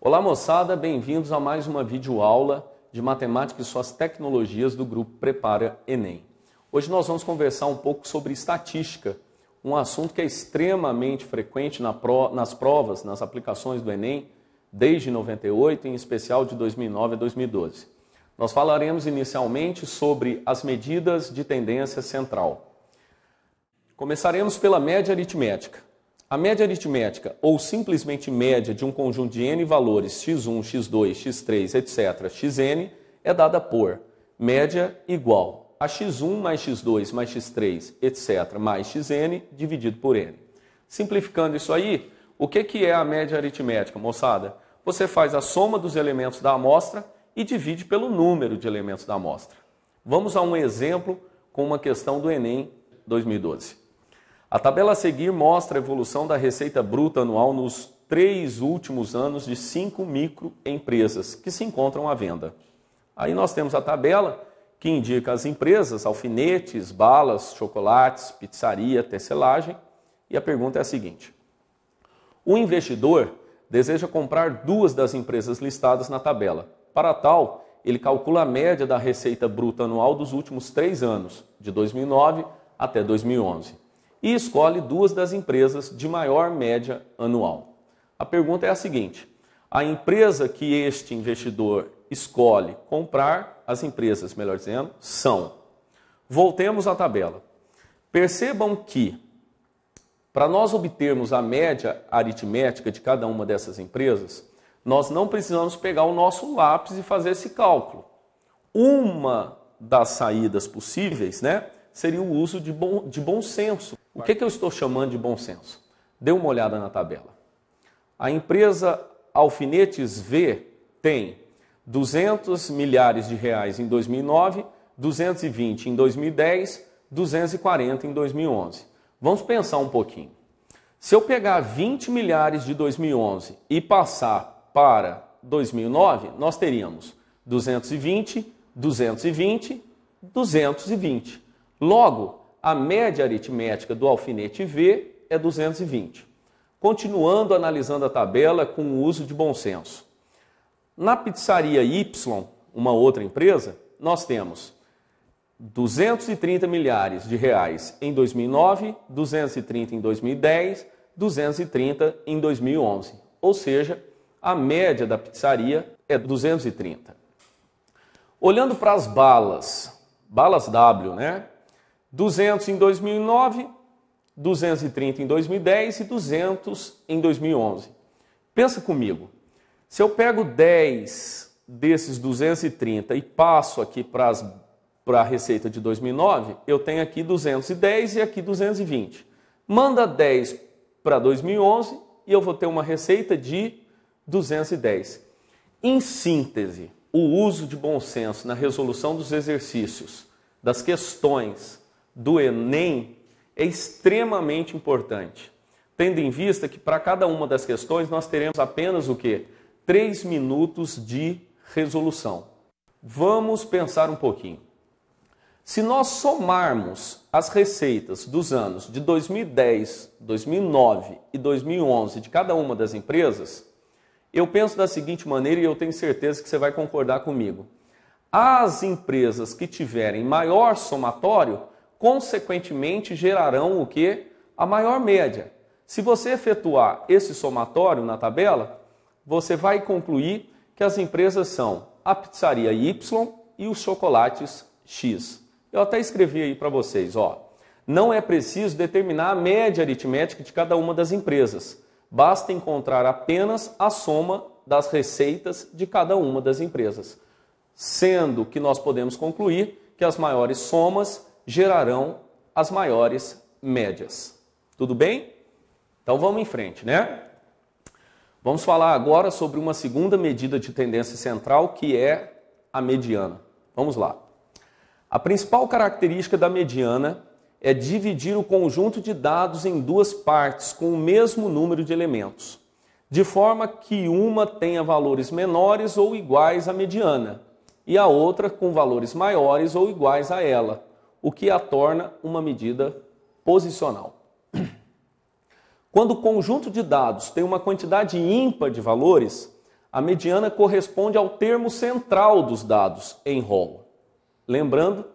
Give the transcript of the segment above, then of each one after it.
Olá moçada, bem-vindos a mais uma videoaula de Matemática e suas tecnologias do grupo Prepara Enem. Hoje nós vamos conversar um pouco sobre estatística, um assunto que é extremamente frequente nas provas, nas aplicações do Enem, desde 98, em especial de 2009 a 2012. Nós falaremos inicialmente sobre as medidas de tendência central. Começaremos pela média aritmética. A média aritmética, ou simplesmente média de um conjunto de n valores x1, x2, x3, etc., xn, é dada por média igual a x1 mais x2 mais x3, etc., mais xn, dividido por n. Simplificando isso aí, o que é a média aritmética, moçada? Você faz a soma dos elementos da amostra e divide pelo número de elementos da amostra. Vamos a um exemplo com uma questão do Enem 2012. A tabela a seguir mostra a evolução da receita bruta anual nos 3 últimos anos de 5 microempresas que se encontram à venda. Aí nós temos a tabela que indica as empresas, alfinetes, balas, chocolates, pizzaria, tecelagem. E a pergunta é a seguinte: o investidor deseja comprar 2 das empresas listadas na tabela. Para tal, ele calcula a média da receita bruta anual dos últimos 3 anos, de 2009 até 2011. E escolhe 2 das empresas de maior média anual. A pergunta é a seguinte: a empresa que este investidor escolhe comprar, as empresas, melhor dizendo, são. Voltemos à tabela. Percebam que, para nós obtermos a média aritmética de cada uma dessas empresas, nós não precisamos pegar o nosso lápis e fazer esse cálculo. Uma das saídas possíveis, seria o uso de bom senso. O que eu estou chamando de bom senso? Dê uma olhada na tabela. A empresa Alfinetes V tem 200 milhares de reais em 2009, 220 em 2010, 240 em 2011. Vamos pensar um pouquinho. Se eu pegar 20 milhares de 2011 e passar para 2009, nós teríamos 220, 220, 220. Logo, a média aritmética do alfinete V é 220. Continuando analisando a tabela com o uso de bom senso. Na pizzaria Y, uma outra empresa, nós temos 230 milhares de reais em 2009, 230 em 2010, 230 em 2011. Ou seja, a média da pizzaria é 230. Olhando para as balas W, 200 em 2009, 230 em 2010 e 200 em 2011. Pensa comigo, se eu pego 10 desses 230 e passo aqui para a receita de 2009, eu tenho aqui 210 e aqui 220. Manda 10 para 2011 e eu vou ter uma receita de 210. Em síntese, o uso de bom senso na resolução dos exercícios, das questões do Enem é extremamente importante, tendo em vista que para cada uma das questões nós teremos apenas o quê? 3 minutos de resolução. Vamos pensar um pouquinho. Se nós somarmos as receitas dos anos de 2010, 2009 e 2011 de cada uma das empresas, eu penso da seguinte maneira e eu tenho certeza que você vai concordar comigo. As empresas que tiverem maior somatório, consequentemente gerarão o quê? A maior média. Se você efetuar esse somatório na tabela, você vai concluir que as empresas são a pizzaria Y e os chocolates X. Eu até escrevi aí para vocês, não é preciso determinar a média aritmética de cada uma das empresas. Basta encontrar apenas a soma das receitas de cada uma das empresas. Sendo que nós podemos concluir que as maiores somas gerarão as maiores médias. Tudo bem? Então vamos em frente, Vamos falar agora sobre uma segunda medida de tendência central, que é a mediana. Vamos lá. A principal característica da mediana é dividir o conjunto de dados em 2 partes com o mesmo número de elementos, de forma que uma tenha valores menores ou iguais à mediana, e a outra com valores maiores ou iguais a ela, o que a torna uma medida posicional. Quando o conjunto de dados tem uma quantidade ímpar de valores, A mediana corresponde ao termo central dos dados em rol. Lembrando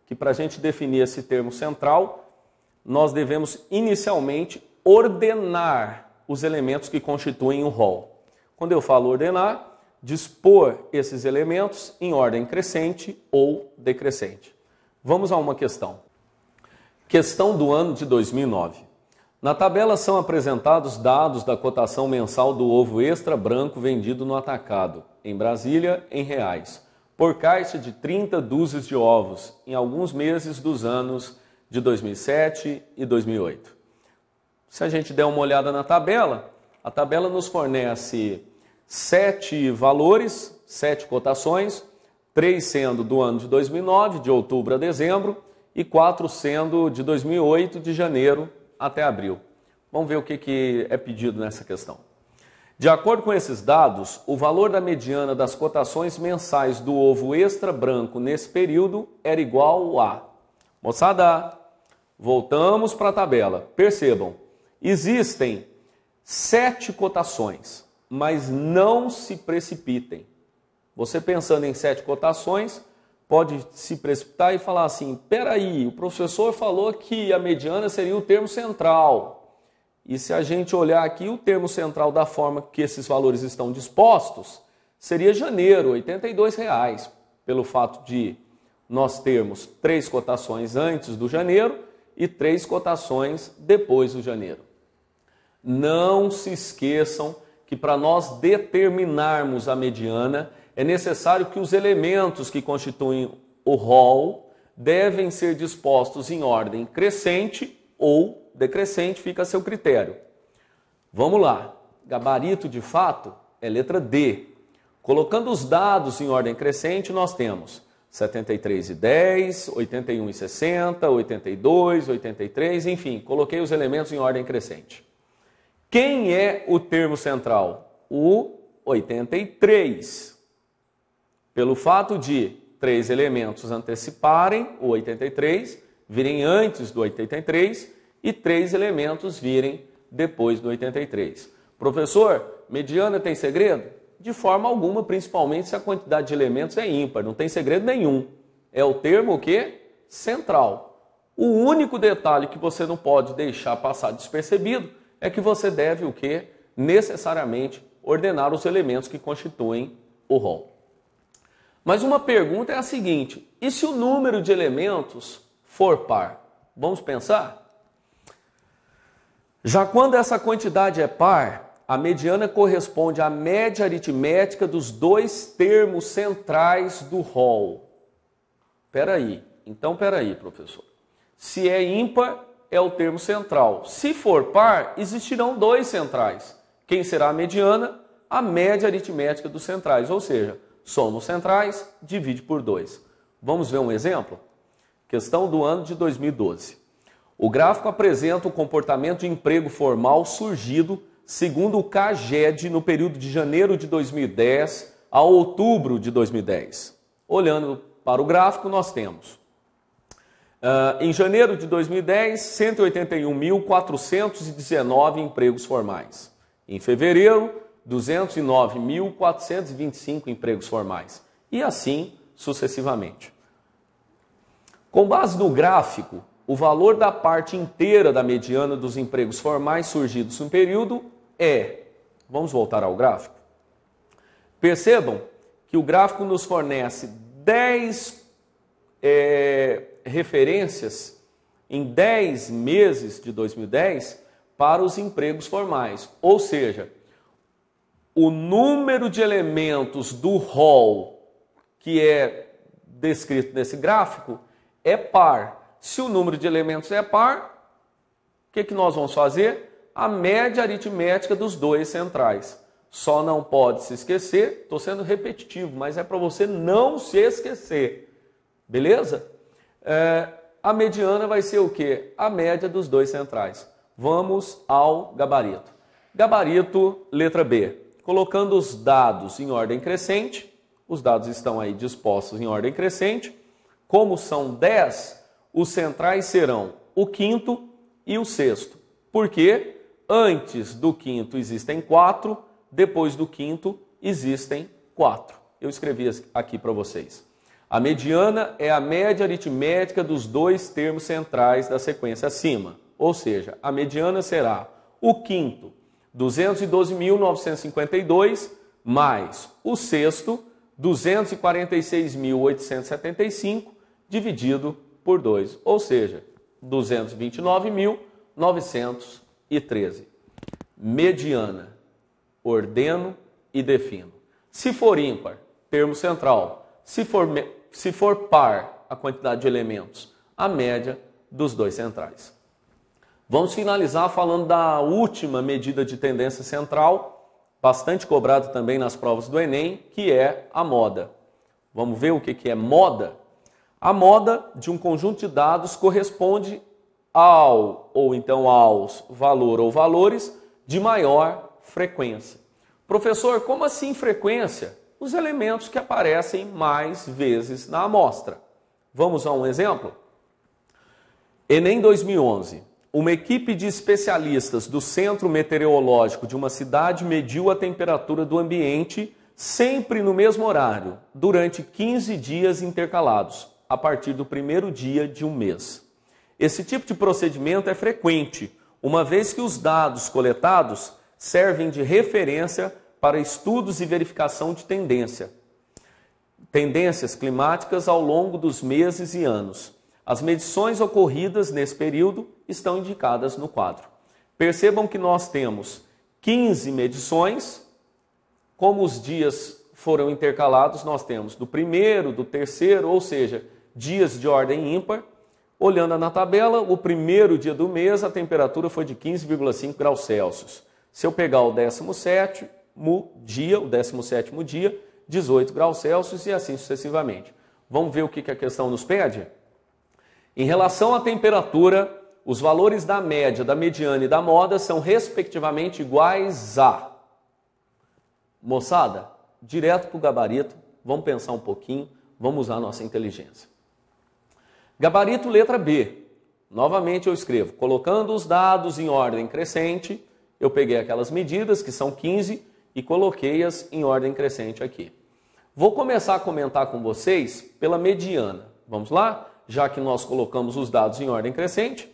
que para a gente definir esse termo central, nós devemos inicialmente ordenar os elementos que constituem o rol. Quando eu falo ordenar, dispor esses elementos em ordem crescente ou decrescente. Vamos a uma questão. Questão do ano de 2009. Na tabela são apresentados dados da cotação mensal do ovo extra branco vendido no atacado, em Brasília, em reais, por caixa de 30 dúzias de ovos, em alguns meses dos anos de 2007 e 2008. Se a gente der uma olhada na tabela, a tabela nos fornece 7 valores, 7 cotações, 3 sendo do ano de 2009, de outubro a dezembro, e 4 sendo de 2008, de janeiro até abril. Vamos ver o que é pedido nessa questão. De acordo com esses dados, o valor da mediana das cotações mensais do ovo extra branco nesse período era igual a... Moçada, voltamos para a tabela. Percebam, existem 7 cotações, mas não se precipitem. Você pensando em 7 cotações, pode se precipitar e falar assim, peraí, o professor falou que a mediana seria o termo central. E se a gente olhar aqui, o termo central da forma que esses valores estão dispostos, seria janeiro, R$ 82,00, pelo fato de nós termos 3 cotações antes do janeiro e 3 cotações depois do janeiro. Não se esqueçam que para nós determinarmos a mediana, é necessário que os elementos que constituem o rol devem ser dispostos em ordem crescente ou decrescente, fica a seu critério. Vamos lá. Gabarito, de fato, é letra D. Colocando os dados em ordem crescente, nós temos 73,10, 81,60, 82, 83, enfim, coloquei os elementos em ordem crescente. Quem é o termo central? O 83. Pelo fato de 3 elementos anteciparem o 83, virem antes do 83 e 3 elementos virem depois do 83. Professor, mediana tem segredo? De forma alguma, principalmente se a quantidade de elementos é ímpar, não tem segredo nenhum. É o termo o quê? Central. O único detalhe que você não pode deixar passar despercebido é que você deve o quê? Necessariamente ordenar os elementos que constituem o rol. Mas uma pergunta é a seguinte, e se o número de elementos for par? Vamos pensar? Já quando essa quantidade é par, a mediana corresponde à média aritmética dos 2 termos centrais do rol. Peraí, professor. Se é ímpar, é o termo central. Se for par, existirão 2 centrais. Quem será a mediana? A média aritmética dos centrais, ou seja, soma os centrais, divide por 2. Vamos ver um exemplo? Questão do ano de 2012. O gráfico apresenta o comportamento de emprego formal surgido segundo o CAGED no período de janeiro de 2010 a outubro de 2010. Olhando para o gráfico, nós temos, em janeiro de 2010, 181.419 empregos formais. Em fevereiro, 209.425 empregos formais. E assim sucessivamente. Com base no gráfico, o valor da parte inteira da mediana dos empregos formais surgidos no período é... Vamos voltar ao gráfico? Percebam que o gráfico nos fornece 10 referências em 10 meses de 2010 para os empregos formais. Ou seja, o número de elementos do rol que é descrito nesse gráfico é par. Se o número de elementos é par, o que nós vamos fazer? A média aritmética dos 2 centrais. Só não pode se esquecer, estou sendo repetitivo, mas é para você não se esquecer. Beleza? A mediana vai ser o quê? A média dos 2 centrais. Vamos ao gabarito. Gabarito, letra B. Colocando os dados em ordem crescente, os dados estão aí dispostos em ordem crescente. Como são 10, os centrais serão o quinto e o sexto. Porque antes do quinto existem 4, depois do quinto Existem 4. Eu escrevi aqui para vocês. A mediana é a média aritmética dos dois termos centrais da sequência acima. Ou seja, a mediana será o quinto, 212.952, mais o sexto, 246.875, dividido por 2. Ou seja, 229.913. Mediana. Ordeno e defino. Se for ímpar, termo central. Se for par, a quantidade de elementos, a média dos dois centrais. Vamos finalizar falando da última medida de tendência central, bastante cobrada também nas provas do Enem, que é a moda. Vamos ver o que é moda? A moda de um conjunto de dados corresponde ao, ou então aos, valor ou valores de maior frequência. Professor, como assim frequência? Os elementos que aparecem mais vezes na amostra. Vamos a um exemplo? Enem 2011. Uma equipe de especialistas do Centro Meteorológico de uma cidade mediu a temperatura do ambiente sempre no mesmo horário, durante 15 dias intercalados, a partir do primeiro dia de um mês. Esse tipo de procedimento é frequente, uma vez que os dados coletados servem de referência para estudos e verificação de tendências climáticas ao longo dos meses e anos. As medições ocorridas nesse período estão indicadas no quadro. Percebam que nós temos 15 medições. Como os dias foram intercalados, nós temos do primeiro, do terceiro, ou seja, dias de ordem ímpar. Olhando na tabela, o primeiro dia do mês, a temperatura foi de 15,5 graus Celsius. Se eu pegar o 17º dia, 18 graus Celsius e assim sucessivamente. Vamos ver o que a questão nos pede? Em relação à temperatura, os valores da média, da mediana e da moda são respectivamente iguais a... Moçada, direto para o gabarito, vamos pensar um pouquinho, vamos usar a nossa inteligência. Gabarito letra B. Novamente eu escrevo, colocando os dados em ordem crescente, eu peguei aquelas medidas, que são 15, e coloquei-as em ordem crescente aqui. Vou começar a comentar com vocês pela mediana. Vamos lá? Já que nós colocamos os dados em ordem crescente,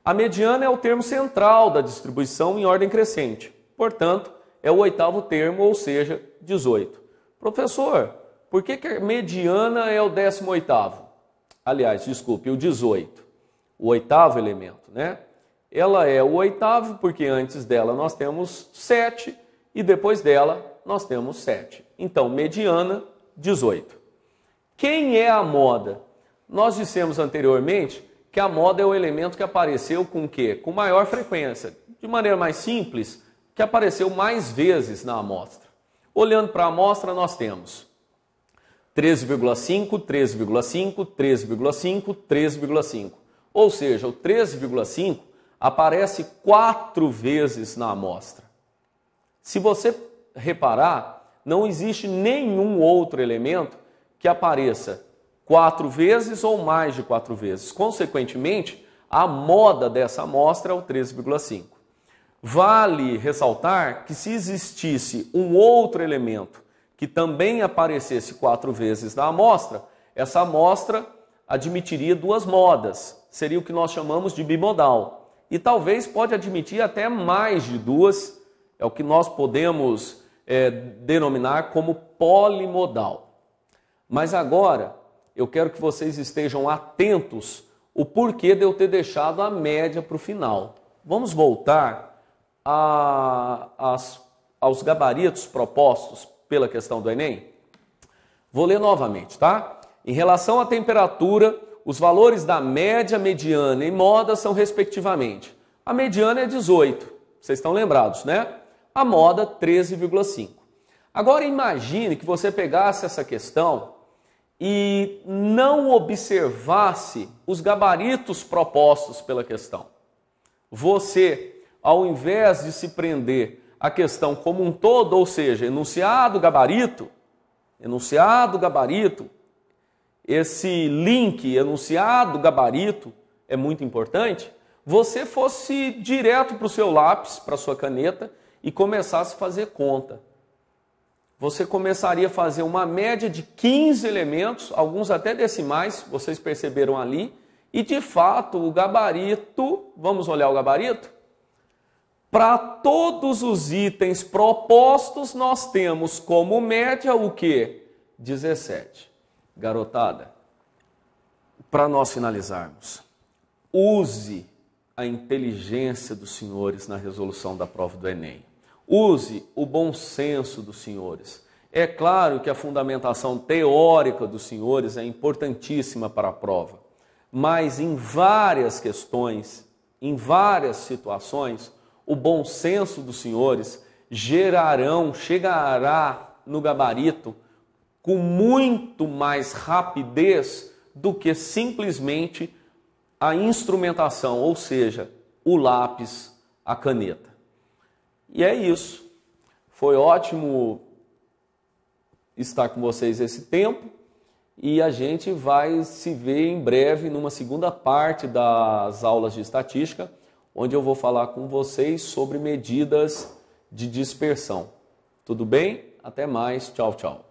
a mediana é o termo central da distribuição em ordem crescente. Portanto, é o oitavo termo, ou seja, 18. Professor, por que a mediana é o 18º? Aliás, desculpe, o 18. O oitavo elemento, né? Ela é o oitavo porque antes dela nós temos 7 e depois dela nós temos 7. Então, mediana, 18. Quem é a moda? Nós dissemos anteriormente que a moda é o elemento que apareceu com o quê? Com maior frequência. De maneira mais simples, que apareceu mais vezes na amostra. Olhando para a amostra, nós temos 13,5, 13,5, 13,5, 13,5. Ou seja, o 13,5 aparece 4 vezes na amostra. Se você reparar, não existe nenhum outro elemento que apareça 4 vezes ou mais de 4 vezes. Consequentemente, a moda dessa amostra é o 13,5. Vale ressaltar que se existisse um outro elemento que também aparecesse 4 vezes na amostra, essa amostra admitiria 2 modas. Seria o que nós chamamos de bimodal. E talvez pode admitir até mais de 2, é o que nós podemos denominar como polimodal. Mas agora, eu quero que vocês estejam atentos o porquê de eu ter deixado a média para o final. Vamos voltar aos gabaritos propostos pela questão do Enem? Vou ler novamente, tá? Em relação à temperatura, os valores da média, mediana e moda são respectivamente. A mediana é 18, vocês estão lembrados, né? A moda, 13,5. Agora imagine que você pegasse essa questão e não observasse os gabaritos propostos pela questão. Você, ao invés de se prender à questão como um todo, ou seja, enunciado, gabarito, esse link enunciado, gabarito, é muito importante, você fosse direto para o seu lápis, para a sua caneta e começasse a fazer conta. você começaria a fazer uma média de 15 elementos, alguns até decimais, vocês perceberam ali, e de fato o gabarito, vamos olhar o gabarito? Para todos os itens propostos, nós temos como média o quê? 17. Garotada, para nós finalizarmos, use a inteligência dos senhores na resolução da prova do Enem. Use o bom senso dos senhores. É claro que a fundamentação teórica dos senhores é importantíssima para a prova, mas em várias questões, em várias situações, o bom senso dos senhores chegará no gabarito com muito mais rapidez do que simplesmente a instrumentação, ou seja, o lápis, a caneta. E é isso. Foi ótimo estar com vocês esse tempo e a gente vai se ver em breve numa segunda parte das aulas de estatística, onde eu vou falar com vocês sobre medidas de dispersão. Tudo bem? Até mais. Tchau, tchau.